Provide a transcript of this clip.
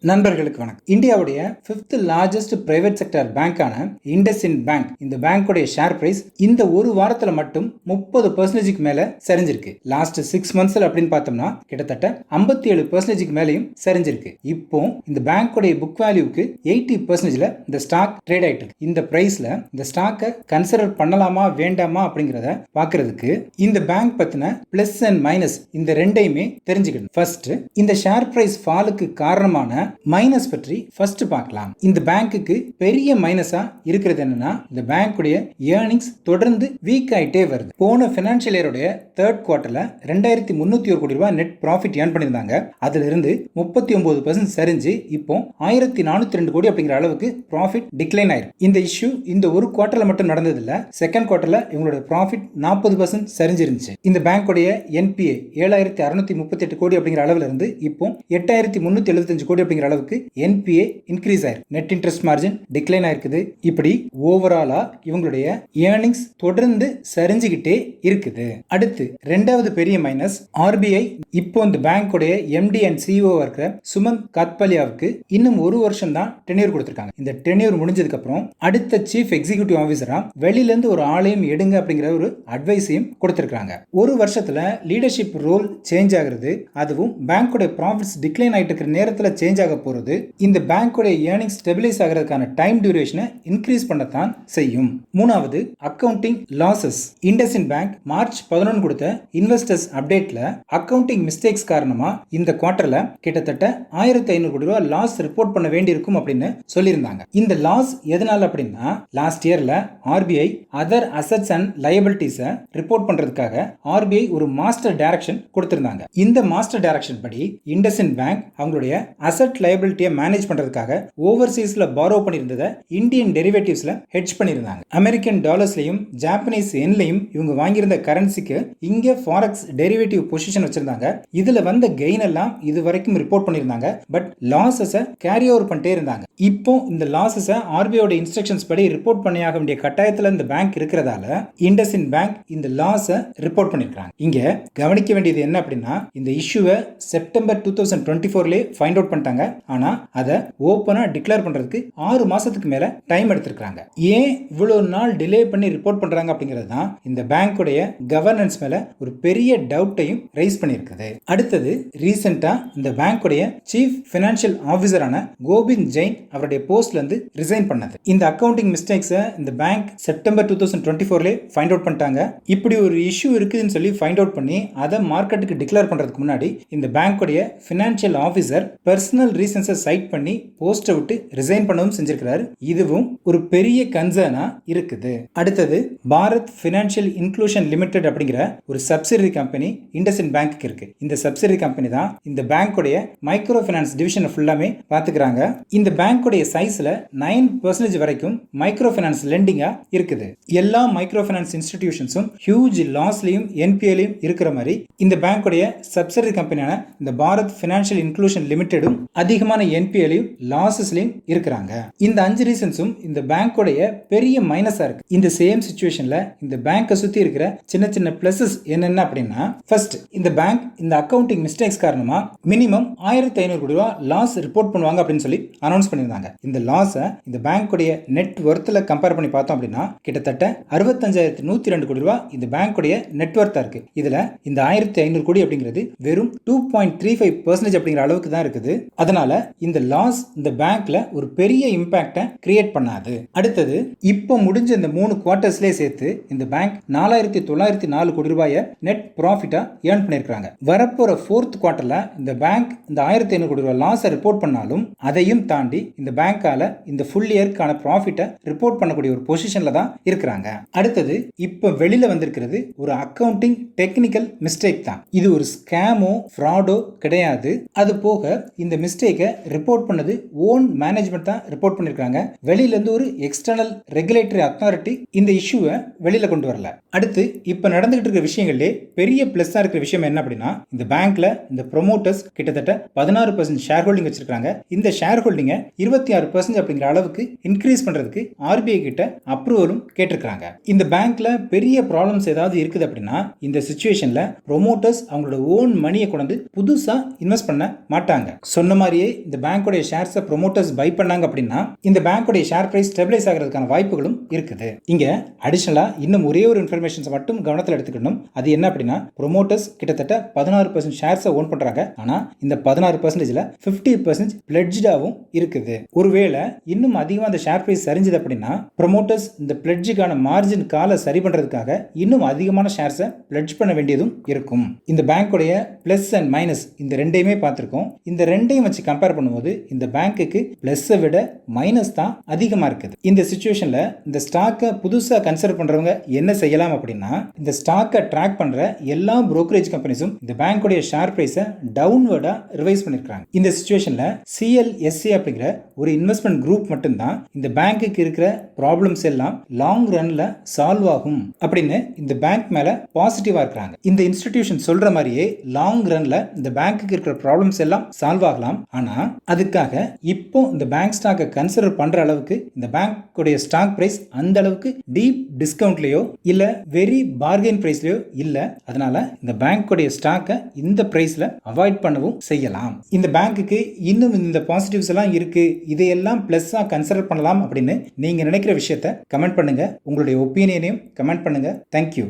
நண்பர்களுக்கு வணக்கம். இந்தியாவுடைய 5th லார்ஜஸ்ட் பிரைவேட் செக்டர் பேங்கான இண்டஸ்இண்ட் பேங்க், இந்த பேங்கோடைய ஷேர் பிரைஸ் இந்த ஒரு வாரத்துல மட்டும் 30% மேல சரிஞ்சிருக்கு. லாஸ்ட் 6 மந்த்ஸ்ல அப்படின்னு பார்த்தோம்னா கிட்டத்தட்ட 57% மேலையும் சரிஞ்சிருக்கு. இப்போ இந்த பேங்கோடைய புக் வேல்யூக்கு 80%ல இந்த ஸ்டாக் ட்ரேட் ஆயிட்டு இருக்கு. இந்த பிரைஸ்ல இந்த ஸ்டாக்கை கன்சிடர் பண்ணலாமா வேண்டாமா அப்படிங்கறத பாக்குறதுக்கு இந்த பேங்க் பத்தின பிளஸ் அண்ட் மைனஸ் இந்த ரெண்டையுமே தெரிஞ்சுக்கணும். ஃபர்ஸ்ட், இந்த ஷேர் பிரைஸ் ஃபாலுக்கு காரணமான மைனஸ் பற்றி ஃபர்ஸ்ட் பார்க்கலாம். இந்த பேங்க்குக்கு பெரிய மைனஸா இருக்கிறது என்னன்னா, இந்த பேங்குடைய ஏர்னிங்ஸ் தொடர்ந்து வீக் ஆயிட்டே வருது. போன பினான்சியல் இயருடைய தேர்ட் குவார்டர்ல 2301 கோடி ரூபாய் நெட் ப்ராஃபிட் ஏர்ன் பண்ணியிருந்தாங்க. அதுல இருந்து 39% சரிஞ்சு இப்போ 1402 கோடி அப்படிங்கிற அளவுக்கு ப்ராஃபிட் டிக்ளைன் ஆயிருக்கு. இந்த இஷ்யூ இந்த ஒரு குவார்டர்ல மட்டும் நடந்தது இல்ல. செகண்ட் குவார்டர்ல இவங்களோட ப்ராஃபிட் 40% சரிஞ்சிருந்துச்சு. இந்த பேங்குடைய என்பிஏ 7638 கோடி அப்படிங்கிற அளவுல இருந்து இப்போ 8375 கோடி அப்படிங்கிற அளவுக்கு என்பிஏ இன்க்ரீஸ் ஆயிருக்கு. நெட் இன்ட்ரெஸ்ட் மார்ஜின் டிக்ளைன் ஆயிருக்குது. இப்படி ஓவராலா இவங்களுடைய ஏர்னிங்ஸ் தொடர்ந்து சரிஞ்சுக்கிட்டே இருக்குது. அடுத்து ரெண்டாவது பெரிய மைனஸ், ஆர்பிஐ இப்போ இந்த பேங்கோடைய எம்டி அண்ட் சிஇஓ இருக்கிற சுமந்த் காத்பாலியாவுக்கு இன்னும் ஒரு வருஷம் தான் டென்யூர் கொடுத்திருக்காங்க. இந்த டென்யூர் முடிஞ்சதுக்கு அப்புறம் அடுத்த சீஃப் எக்ஸிகியூட்டிவ் ஆபீசரா வெளியில இருந்து ஒரு ஆளையும் எடுங்க அப்படிங்கிற ஒரு அட்வைஸையும் கொடுத்திருக்காங்க. ஒரு வருஷத்துல லீடர்ஷிப் ரோல் சேஞ்ச் ஆகுறது, அதுவும் பேங்கோட ப்ராஃபிட்ஸ் டிக்ளைன் ஆயிட்டு இருக்கிற நேரத்துல சேஞ்ச் ஆக போறது இந்த பேங்கோட ஏர்னிங்ஸ் ஸ்டெபிலைஸ் ஆகிறதுக்கான டைம் டியூரேஷனை இன்க்ரீஸ் பண்ணத்தான் செய்யும். மூணாவது, accounting losses. IndusInd bank March 11 கொடுத்த இன்வெஸ்டர்ஸ் அப்டேட்ல அக்கவுண்டிங் மிஸ்டேக்ஸ் காரணமா இந்த குவார்டர்ல கிட்டத்தட்ட 1500 கோடி ரூபாய் லாஸ் ரிப்போர்ட் பண்ண வேண்டியிருக்கும் அப்படின்னு சொல்லியிருந்தாங்க. இந்த லாஸ் எதனால அப்படின்னா, லாஸ்ட் இயர்ல RBI other assets and liabilities report பண்றதுக்காக ஆர்பிஐ ஒரு மாஸ்டர் டைரக்ஷன் கொடுத்திருந்தாங்க. இந்த மாஸ்டர் டைரக்ஷன் படி இண்டஸ்இண்ட் பேங்க் அவங்களுடைய அசெட் லயபிலிட்டியை மேனேஜ் பண்றதுக்காக ஓவர்சீஸ்ல பாரோ பண்ணியிருந்ததை இந்தியன் டெரிவேட்டிவ்ஸ்ல ஹெட்ஜ் பண்ணியிருந்தாங்க. அமெரிக்கன் டாலர்ஸ்லயும் ஜாப்பனீஸ் யென்லயும் இவங்க வாங்கியிருந்த கரன்சிக்கு இங்க ஃபாரெக்ஸ் டெரிவேட்டிவ் பொசிஷன் வச்சிருந்தாங்க. இதுல வந்த கெயின் எல்லாம் இது வரைக்கும் ரிப்போர்ட் பண்ணியிருந்தாங்க. பட் லாஸஸை கேரி ஓவர் பண்ணிட்டே இருந்தாங்க. இப்போ இந்த லாஸஸை ஆர்பிஐயோட இன்ஸ்ட்ரக்ஷன்ஸ் படி ரிப்போர்ட் பண்ணியாக வேண்டிய கட்டாயத்துல இந்த பேங்க் இருக்கிறதால இண்டஸ்இண்ட் பேங்க் இந்த லாஸை ரிப்போர்ட் பண்ணிருக்காங்க. இங்க கவனிக்க வேண்டியது என்ன அப்படின்னா, இந்த இஷ்யூவை செப்டம்பர் 2024 ஃபைண்ட் அவுட் பண்ணிட்டாங்க. ஆனா அதை ஓபனா டிக்ளேர் பண்றதுக்கு 6 மாசத்துக்கு மேல டைம் எடுத்திருக்காங்க. ஏன் இவ்வளவு நாள் டிலே பண்ணி ரிப்போர்ட் பண்றாங்க அப்படிங்கிறது தான் இந்த பேங்குடைய கவர்னன்ஸ் மேல ஒரு பெரிய டவுட்டையும் ரைஸ் பண்ணியிருக்குது. அடுத்தது, ரீசெண்டா இந்த பேங்குடைய சீஃப் பினான்சியல் ஆபீசரான கோவிந்த் ஜெயின் அவருடைய போஸ்ட்ல இருந்து ரிசைன் பண்ணது. இந்த அக்கவுண்டிங் மிஸ்டேக்ஸை இந்த பேங்க் செப்டம்பர் 2024 ஃபைண்ட் அவுட் பண்ணிட்டாங்க. இப்படி ஒரு இஷ்யூ இருக்குதுன்னு சொல்லி ஃபைண்ட் அவுட் பண்ணி அதை மார்க்கெட்டுக்கு டிக்ளேர் பண்றதுக்கு முன்னாடி இந்த பேங்குடைய பினான்சியல் ஆபீசர் பர்சனல் ரீசன்ஸை சைட் பண்ணி போஸ்ட்டை விட்டு ரிசைன் பண்ணவும் செஞ்சிருக்கிறார். இதுவும் ஒரு பெரிய கன்சர்னா இருக்குது. அடுத்தது, பாரத் பினான்சியல் இன்க்ளூஷன் லிமிடெட் அப்படிங்கிற ஒரு சப்சிடரி கம்பெனி இண்டஸ்இண்ட் பேங்க்கு இருக்கு. இந்த சப்சிடரி கம்பெனி தான் இந்த பேங்குடைய மைக்ரோ ஃபைனான்ஸ் டிவிஷனை ஃபுல்லாமே பாத்துக்கிறாங்க. இந்த பேங்குடைய சைஸ்ல 9% வரைக்கும் மைக்ரோ ஃபைனான்ஸ் லெண்டிங்கா இருக்குது. எல்லா மைக்ரோ ஃபைனான்ஸ் இன்ஸ்டிடியூஷன்ஸும் ஹியூஜ் லாஸ்லயும் என்பிஎலையும் இருக்கிற மாதிரி இந்த பேங்குடைய சப்சிடரி கம்பெனியான இந்த பாரத் பினான்சியல் இன்க்ளூஷன் லிமிடெடும் அதிகமான என்பிஎலையும் லாசஸ்லயும் இருக்கிறாங்க. இந்த 5 ரீசன்ஸும் இந்த பேங்கோடைய பெரிய மைனஸா இருக்கு. இந்த சேம் சிச்சுவேஷன்ல இந்த பேங்கை சுத்தி இருக்கிற சின்ன சின்ன பிளஸஸ் என்னென்ன அப்படின்னா, ஃபர்ஸ்ட், இந்த பேங்க் இந்த அக்கவுண்டிங் மிஸ்டேக்ஸ் காரணமா மினிமம் 1500 கோடி ரூபாய் லாஸ் ரிப்போர்ட் பண்ணுவாங்க அப்படின்னு சொல்லி அனௌன்ஸ் பண்ணியிருந்தாங்க. இந்த லாஸை இந்த பேங்குடைய நெட் வொர்த்ல கம்பேர் பண்ணி பார்த்தோம் அப்படின்னா கிட்டத்தட்ட 65,102 கோடி ரூபாய் இந்த பேங்குடைய நெட் வொர்த்தா இருக்கு. இதுல இந்த 1500 கோடி அப்படிங்கிறது வெறும் 2.35% அப்படிங்கிற அளவுக்கு தான் இருக்குது. அதனால இந்த லாஸ் இந்த பேங்க்ல ஒரு பெரிய இம்பாக்ட கிரியேட் பண்ணாது. அடுத்தது, இப்போ முடிஞ்ச இந்த 3 குவார்டர்ஸ்லயே சேர்த்து இந்த பேங்க் 4904 கோடி ரூபாயை நெட் ப்ராஃபிட்டா ஏர்ன் பண்ணிருக்காங்க. வரப்போற 4th குவார்டர்ல இந்த பேங்க் இந்த 1500 கோடி ரூபாய் லாஸை ரிப்போர்ட் பண்ணாலும் அதையும் தாண்டி இந்த பேங்கால இந்த ஃபுல் இயர்க்கான ப்ராஃபிட்டை ரிப்போர்ட் பண்ணக்கூடிய ஒரு பொசிஷன்ல தான் இருக்கிறாங்க. அடுத்தது, இப்போ வெளியில வந்திருக்கிறது ஒரு அக்கவுண்டிங் டெக்னிக்கல் மிஸ்டேக் தான். இது ஒரு ஸ்கேமோ ஃப்ராடோ கிடையாது. அது போக இந்த மிஸ்டேக்கை ரிப்போர்ட் பண்ணது ஓன் மேனேஜ்மெண்ட் தான் ரிப்போர்ட் பண்ணிருக்காங்க. வெளியில இருந்து ஒரு எக்ஸ்டர்னல் ரெகுலேட்டரி அத்தாரிட்டி இந்த இஷ்யூவை வெளியில கொண்டு வரல. அடுத்து, இப்ப நடந்துகிட்டு இருக்கிற விஷயங்களே பெரிய பிளஸ்ஸா இருக்கிற விஷயம் என்ன அப்படின்னா, இந்த பேங்க்ல இந்த ப்ரொமோட்டர்ஸ் கிட்டத்தட்ட 16% ஷேர் ஹோல்டிங் வச்சிருக்காங்க. இந்த ஷேர் ஹோல்டிங்க 26% அப்படிங்கிற அளவுக்கு இன்க்ரீஸ் பண்றதுக்கு ஆர்பிஐ கிட்ட அப்ரூவலும் கேட்டிருக்காங்க. இந்த பேங்க்ல பெரிய ப்ராப்ளம்ஸ் ஏதாவது இருக்குது அப்படின்னா இந்த சிச்சுவேஷன்ல ப்ரொமோட்டர்ஸ் அவங்களோட ஓன் மணியை கொண்டு புதுசா இன்வெஸ்ட் பண்ண மாட்டாங்க. சொன்ன மாதிரி மாதிரியே இந்த பேங்கோட ஷேர்ஸை ப்ரொமோட்டர்ஸ் பை பண்ணாங்க அப்படின்னா இந்த பேங்கோட ஷேர் பிரைஸ் ஸ்டெபிலைஸ் ஆகிறதுக்கான வாய்ப்புகளும் இருக்குது. இங்க அடிஷனலா இன்னும் ஒரே ஒரு இன்ஃபர்மேஷன்ஸ் மட்டும் கவனத்தில் எடுத்துக்கணும். அது என்ன அப்படின்னா, ப்ரொமோட்டர்ஸ் கிட்டத்தட்ட 16% ஷேர்ஸை ஓன் பண்றாங்க. ஆனா இந்த 16%ல 50% பிளட்ஜாவும் இருக்குது. ஒருவேளை இன்னும் அதிகமாக அந்த ஷேர் பிரைஸ் சரிஞ்சது அப்படின்னா ப்ரொமோட்டர்ஸ் இந்த பிளட்ஜுக்கான மார்ஜின் காலை சரி பண்றதுக்காக இன்னும் அதிகமான ஷேர்ஸை பிளட்ஜ் பண்ண வேண்டியதும் இருக்கும். இந்த பேங்கோடைய பிளஸ் அண்ட் மைனஸ் இந்த ரெண்டையுமே பார்த்திருக்கோம். இந்த ரெண்டையும் வச்சு கம்பேர் பண்ணும்போது இந்த பேங்க்குக்கு பிளஸ்ஸை விட மைனஸ் தான் அதிகமா இருக்குது. இந்த சிச்சுவேஷன்ல இந்த ஸ்டாக்கை புதுசா கன்சிடர் பண்றவங்க என்ன செய்யலாம் அப்படின்னா, இந்த ஸ்டாக்கை ட்ராக் பண்ற எல்லா brokerage கம்பெனிஸும் இந்த பேங்கோடைய ஷேர் பிரைஸை டவுன்வர்டா ரிவைஸ் பண்ணிருக்காங்க. இந்த சிச்சுவேஷன்ல CLSA அப்படிங்கிற ஒரு இன்வெஸ்ட்மெண்ட் குரூப் மட்டும்தான் இந்த பேங்க்குக்கு இருக்கிற ப்ராப்ளம்ஸ் எல்லாம் லாங் ரன்ல சால்வ் ஆகும் அப்படின்னு இந்த பேங்க் மேல பாசிட்டிவா இருக்காங்க. இந்த இன்ஸ்டிடியூஷன் சொல்ற மாதிரியே லாங் ரன்ல இந்த பேங்க்குக்கு இருக்கிற ப்ராப்ளம்ஸ் எல்லாம் சால்வ் ஆகலாம். ஆனா அதுக்காக இப்போ இந்த பேங்க் ஸ்டாக்கை கன்சிடர் பண்ற அளவுக்கு இந்த பேங்கோடைய ஸ்டாக் பிரைஸ் அந்த அளவுக்கு டீப் டிஸ்கவுண்ட்லயோ இல்ல வெரி பார்கெயின் பிரைஸ்லயோ இல்ல. அதனால இந்த பேங்கோடைய ஸ்டாக்கை இந்த பிரைஸ்ல அவாய்ட் பண்ணவும் செய்யலாம். இந்த பேங்க்குக்கு இன்னும் இந்த பாசிட்டிவ்ஸ் எல்லாம் இருக்கு, இதையெல்லாம் பிளஸ்ஸா கன்சிடர் பண்ணலாம் அப்படின்னு நீங்க நினைக்கிற விஷயத்தை கமெண்ட் பண்ணுங்க. உங்களுடைய ஒப்பீனியனையும் கமெண்ட் பண்ணுங்க. தேங்க்யூ.